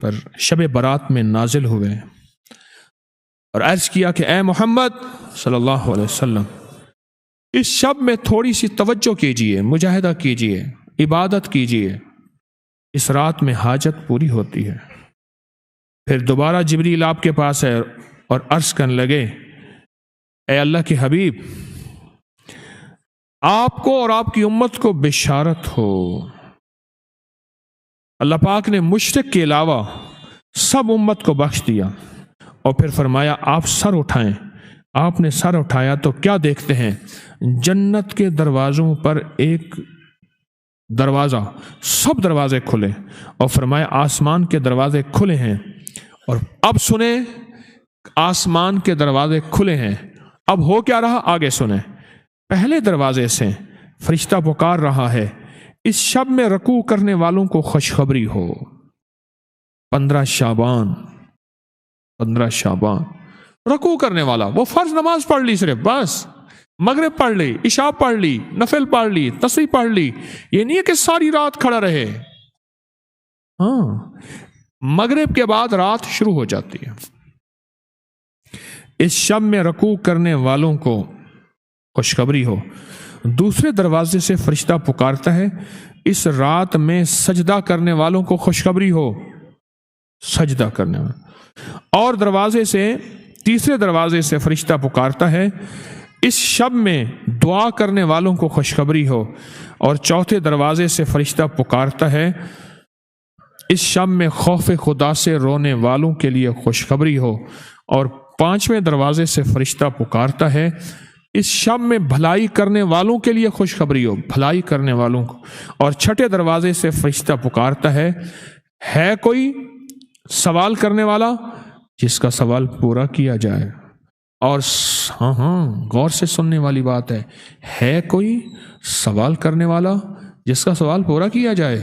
پر شب برات میں نازل ہوئے اور عرض کیا کہ اے محمد صلی اللہ علیہ وسلم، اس شب میں تھوڑی سی توجہ کیجئے، مجاہدہ کیجئے، عبادت کیجئے، اس رات میں حاجت پوری ہوتی ہے۔ پھر دوبارہ جبریل آپ کے پاس ہے اور عرض کرنے لگے، اے اللہ کے حبیب، آپ کو اور آپ کی امت کو بشارت ہو، اللہ پاک نے مشرک کے علاوہ سب امت کو بخش دیا۔ اور پھر فرمایا آپ سر اٹھائیں۔ آپ نے سر اٹھایا تو کیا دیکھتے ہیں؟ جنت کے دروازوں پر ایک دروازہ، سب دروازے کھلے، اور فرمایا آسمان کے دروازے کھلے ہیں۔ اور اب سنیں، آسمان کے دروازے کھلے ہیں، اب ہو کیا رہا آگے سنیں۔ پہلے دروازے سے فرشتہ پکار رہا ہے، اس شب میں رکوع کرنے والوں کو خوشخبری ہو۔ 15 شعبان رکوع کرنے والا، وہ فرض نماز پڑھ لی صرف، بس مغرب پڑھ لی، عشاء پڑھ لی، نفل پڑھ لی، تسبیح پڑھ لی، یہ نہیں ہے کہ ساری رات کھڑا رہے۔ ہاں، مغرب کے بعد رات شروع ہو جاتی ہے۔ اس شب میں رکوع کرنے والوں کو خوشخبری ہو۔ دوسرے دروازے سے فرشتہ پکارتا ہے، اس رات میں سجدہ کرنے والوں کو خوشخبری ہو، سجدہ کرنے والوں۔ اور تیسرے دروازے سے فرشتہ پکارتا ہے، اس شب میں دعا کرنے والوں کو خوشخبری ہو۔ اور چوتھے دروازے سے فرشتہ پکارتا ہے، اس شب میں خوف خدا سے رونے والوں کے لیے خوشخبری ہو۔ اور 5ویں دروازے سے فرشتہ پکارتا ہے، اس شب میں بھلائی کرنے والوں کے لیے خوشخبری ہو، بھلائی کرنے والوں کو۔ اور 6 دروازے سے فرشتہ پکارتا ہے کوئی سوال کرنے والا جس کا سوال پورا کیا جائے۔ اور غور سے سننے والی بات ہے کوئی سوال کرنے والا جس کا سوال پورا کیا جائے۔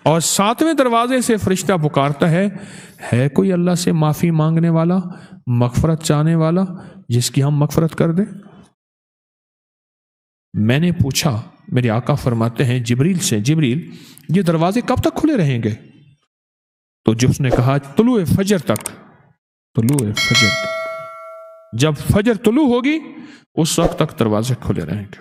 اور 7ویں دروازے سے فرشتہ پکارتا ہے کوئی اللہ سے معافی مانگنے والا، مغفرت چاہنے والا جس کی ہم مغفرت کر دیں۔ میں نے پوچھا، میرے آقا فرماتے ہیں جبریل سے، جبریل یہ دروازے کب تک کھلے رہیں گے؟ تو جس نے کہا طلوع فجر تک، طلوع فجر تک، جب فجر طلوع ہوگی اس وقت تک دروازے کھلے رہیں گے۔